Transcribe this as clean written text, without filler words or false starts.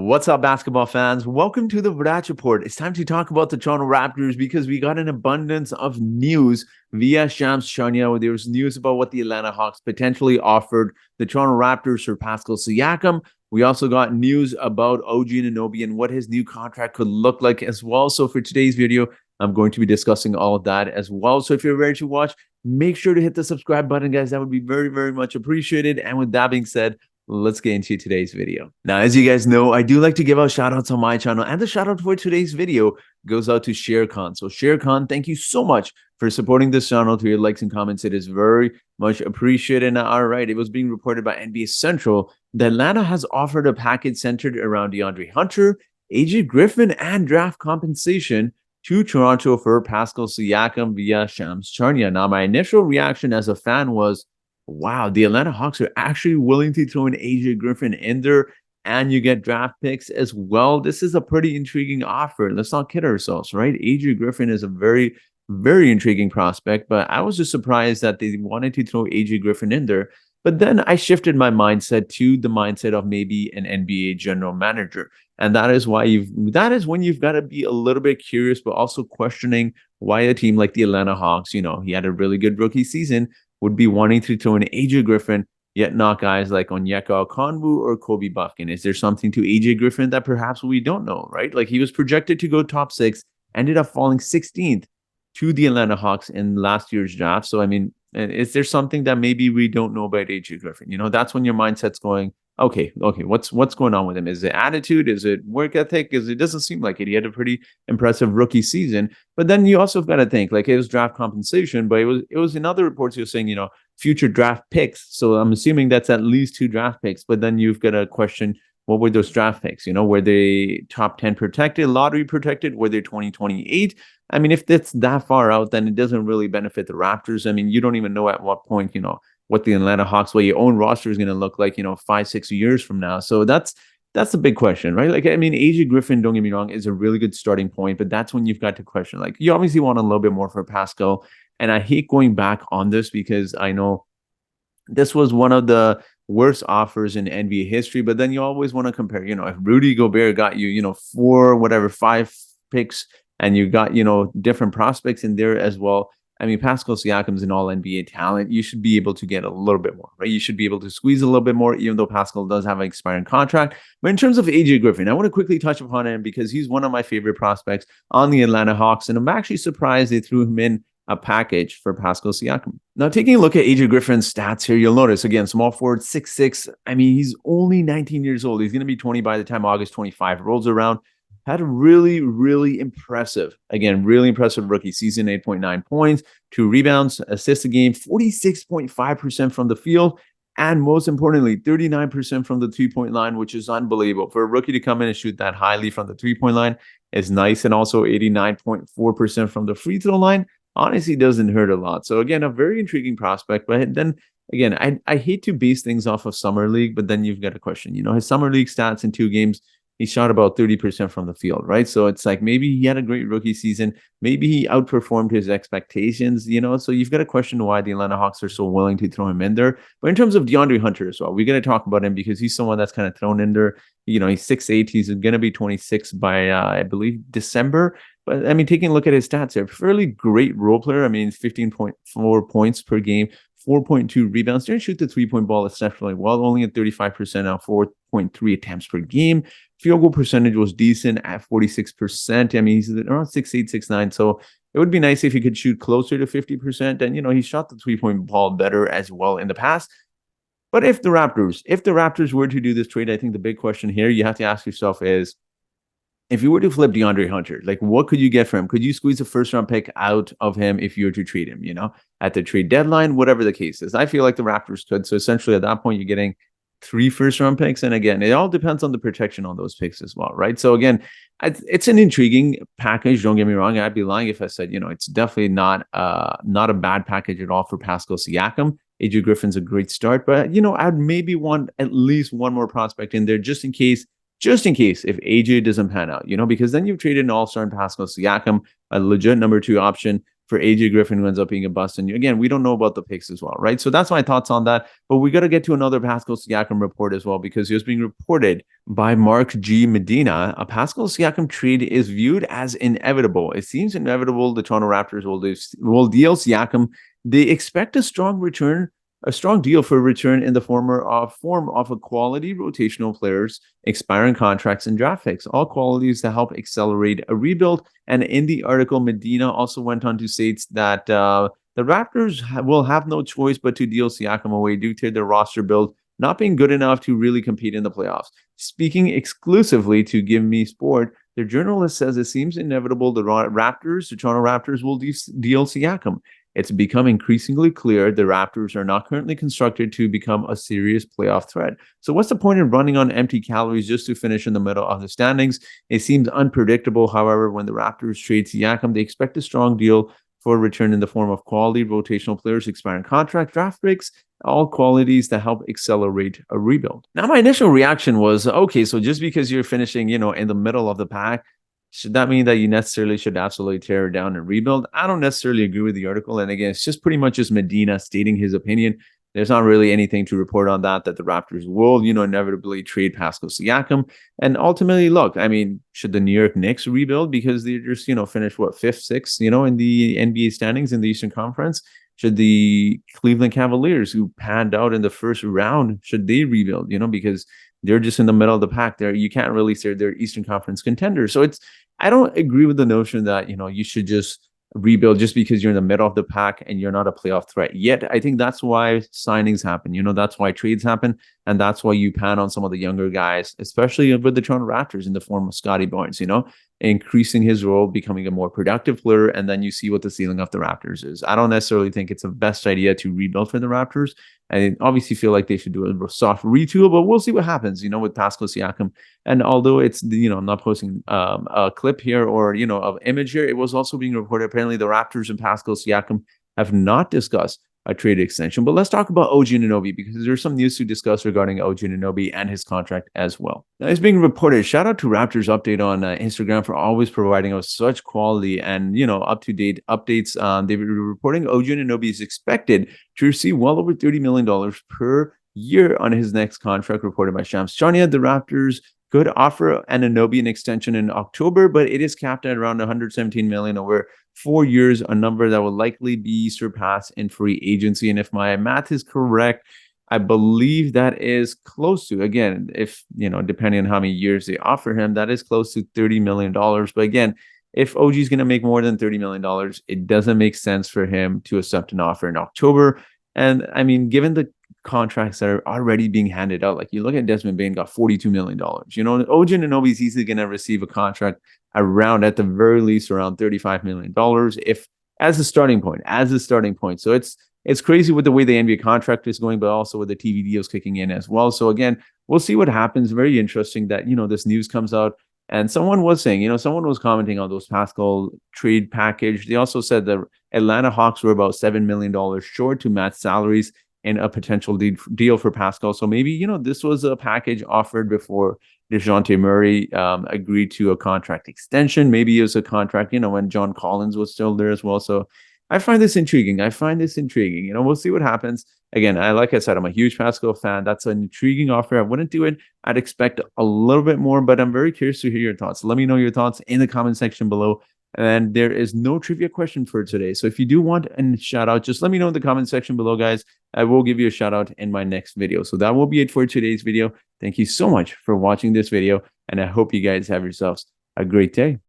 What's up, basketball fans? Welcome to the Vrach Report. It's time to talk about the Toronto Raptors because we got an abundance of news via Shams Charania. There was news about what the Atlanta Hawks potentially offered the Toronto Raptors for Pascal Siakam. We also got news about OG Anunoby and what his new contract could look like as well. So for today's video, I'm going to be discussing all of that as well. So if you're ready to watch, make sure to hit the subscribe button, guys. That would be very, very much appreciated. And with that being said, let's get into today's video. Now, as you guys know, I do like to give out shout outs on my channel, and the shout out for today's video goes out to Sherkan. So Sherkan, thank you so much for supporting this channel through your likes and comments. It is very much appreciated. Now, all right, it was being reported by NBA Central that Atlanta has offered a package centered around DeAndre Hunter, AJ Griffin, and draft compensation to Toronto for Pascal Siakam via Shams Charania. Now, my initial reaction as a fan was, wow, the Atlanta Hawks are actually willing to throw an AJ Griffin in there, and you get draft picks as well. This is a pretty intriguing offer. Let's not kid ourselves, right? AJ Griffin is a very, very intriguing prospect, but I was just surprised that they wanted to throw AJ Griffin in there. But then I shifted my mindset to the mindset of maybe an NBA general manager. And that is when you've got to be a little bit curious, but also questioning why a team like the Atlanta Hawks, he had a really good rookie season, would be wanting to throw in AJ Griffin, yet not guys like Onyeka Okongwu or Kobe Buffkin. Is there something to AJ Griffin that perhaps we don't know, right? Like, he was projected to go top 6, ended up falling 16th to the Atlanta Hawks in last year's draft. So, I mean, is there something that maybe we don't know about AJ Griffin? That's when your mindset's going, okay, what's going on with him? Is it attitude? Is it work ethic? It doesn't seem like it. He had a pretty impressive rookie season, but then you also got to think, like, it was draft compensation, but it was in other reports you're saying, future draft picks. So I'm assuming that's at least 2 draft picks, but then you've got to question, what were those draft picks? Were they top 10 protected, lottery protected? Were they 2028? I mean, if that's that far out, then it doesn't really benefit the Raptors. I mean, you don't even know at what point, what the Atlanta Hawks, what your own roster is going to look like, 5-6 years from now. So that's the big question, right? Like, I mean, AJ Griffin, don't get me wrong, is a really good starting point, but that's when you've got to question, like, you obviously want a little bit more for Pascal. And I hate going back on this because I know this was one of the worst offers in NBA history, but then you always want to compare, if Rudy Gobert got you, 5 picks, and you got, different prospects in there as well. I mean, Pascal Siakam's an all-NBA talent. You should be able to get a little bit more, right? You should be able to squeeze a little bit more, even though Pascal does have an expiring contract. But in terms of AJ Griffin, I want to quickly touch upon him because he's one of my favorite prospects on the Atlanta Hawks, and I'm actually surprised they threw him in a package for Pascal Siakam. Now, taking a look at AJ Griffin's stats here, you'll notice, again, small forward, 6'6". I mean, he's only 19 years old. He's going to be 20 by the time August 25 rolls around. Had a really, really impressive rookie season, 8.9 points, 2 rebounds, assists a game, 46.5% from the field, and most importantly, 39% from the 3-point line, which is unbelievable. For a rookie to come in and shoot that highly from the 3-point line is nice, and also 89.4% from the free throw line honestly doesn't hurt a lot. So again, a very intriguing prospect, but then again, I hate to base things off of Summer League, but then you've got a question. His Summer League stats in 2 games, he shot about 30% from the field, right? So it's like maybe he had a great rookie season. Maybe he outperformed his expectations, So you've got to question why the Atlanta Hawks are so willing to throw him in there. But in terms of DeAndre Hunter as well, we're going to talk about him because he's someone that's kind of thrown in there. He's 6'8". He's going to be 26 by, I believe, December. But, I mean, taking a look at his stats here, fairly great role player. I mean, 15.4 points per game, 4.2 rebounds. Didn't shoot the 3-point ball exceptionally well, only at 35% on 4.3 attempts per game. Field goal percentage was decent at 46%. I mean, he's around 6'8", 6'9". So it would be nice if he could shoot closer to 50%. And, he shot the 3-point ball better as well in the past. But if the Raptors were to do this trade, I think the big question here you have to ask yourself is, if you were to flip DeAndre Hunter, like, what could you get for him? Could you squeeze a first-round pick out of him if you were to trade him, at the trade deadline, whatever the case is? I feel like the Raptors could. So essentially at that point, you're getting 3 first-round picks. And again, it all depends on the protection on those picks as well, right? So again, it's an intriguing package. Don't get me wrong. I'd be lying if I said, it's definitely not a bad package at all for Pascal Siakam. AJ Griffin's a great start, but, I'd maybe want at least one more prospect in there just in case if AJ doesn't pan out, because then you've traded an all-star in Pascal Siakam, a legit number 2 option. for AJ Griffin, who ends up being a bust. And again, we don't know about the picks as well, right? So that's my thoughts on that. But we got to get to another Pascal Siakam report as well, because he was being reported by Mark G. Medina. A Pascal Siakam trade is viewed as inevitable. It seems inevitable the Toronto Raptors will deal Siakam. They expect a strong deal for a return in the form of a quality rotational players, expiring contracts, and draft picks, all qualities to help accelerate a rebuild. And in the article, Medina also went on to state that the Raptors will have no choice but to deal Siakam away due to their roster build not being good enough to really compete in the playoffs. Speaking exclusively to Give Me Sport, their journalist says it seems inevitable the Toronto Raptors will deal Siakam. It's become increasingly clear the Raptors are not currently constructed to become a serious playoff threat. So what's the point in running on empty calories just to finish in the middle of the standings? It seems unpredictable. However, when the Raptors trade Siakam, they expect a strong deal for a return in the form of quality rotational players, expiring contract, draft picks, all qualities that help accelerate a rebuild. Now, my initial reaction was, okay, so just because you're finishing, in the middle of the pack, should that mean that you necessarily should absolutely tear it down and rebuild? I don't necessarily agree with the article. And again, it's just pretty much just Medina stating his opinion. There's not really anything to report on that the Raptors will, inevitably trade Pascal Siakam. And ultimately, look, I mean, should the New York Knicks rebuild because they just, finished fifth, sixth, in the NBA standings in the Eastern Conference? Should the Cleveland Cavaliers, who panned out in the first round, should they rebuild? Because they're just in the middle of the pack. You can't really say they're Eastern Conference contenders. So I don't agree with the notion that, you should just rebuild just because you're in the middle of the pack and you're not a playoff threat yet. I think that's why signings happen. That's why trades happen. And that's why you pan on some of the younger guys, especially with the Toronto Raptors in the form of Scotty Barnes, increasing his role, becoming a more productive player. And then you see what the ceiling of the Raptors is. I don't necessarily think it's the best idea to rebuild for the Raptors. I obviously feel like they should do a soft retool, but we'll see what happens, with Pascal Siakam. And although it's, I'm not posting a clip here or, of image here, it was also being reported apparently the Raptors and Pascal Siakam have not discussed a trade extension. But let's talk about OG Anunoby, because there's some news to discuss regarding OG Anunoby and his contract as well. Now, it's being reported. Shout out to Raptors Update on Instagram for always providing us such quality and up-to-date updates. They were reporting OG Anunoby is expected to receive well over $30 million per year on his next contract, reported by Shams Charania. The Raptors could offer Anunoby an extension in October, but it is capped at around $117 million over 4 years, a number that will likely be surpassed in free agency. And if my math is correct, I believe that is close to, again, if, depending on how many years they offer him, that is close to $30 million. But again, if OG is going to make more than $30 million, it doesn't make sense for him to accept an offer in October. And I mean, given the contracts that are already being handed out, like you look at Desmond Bane got $42 million. OG Anunoby is easily going to receive a contract around, at the very least, around $35 million if as a starting point. So it's crazy with the way the NBA contract is going, but also with the TV deals kicking in as well. So again, we'll see what happens. Very interesting that, this news comes out. And someone was saying, someone was commenting on those Pascal trade package. They also said the Atlanta Hawks were about $7 million short to match salaries in a potential deal for Pascal. So maybe, this was a package offered before DeJounte Murray agreed to a contract extension. Maybe it was a contract, when John Collins was still there as well. So I find this intriguing. We'll see what happens. Again, like I said, I'm a huge Pascal fan. That's an intriguing offer. I wouldn't do it. I'd expect a little bit more, but I'm very curious to hear your thoughts. Let me know your thoughts in the comment section below. And there is no trivia question for today. So if you do want a shout out, just let me know in the comment section below, guys. I will give you a shout out in my next video. So that will be it for today's video. Thank you so much for watching this video. And I hope you guys have yourselves a great day.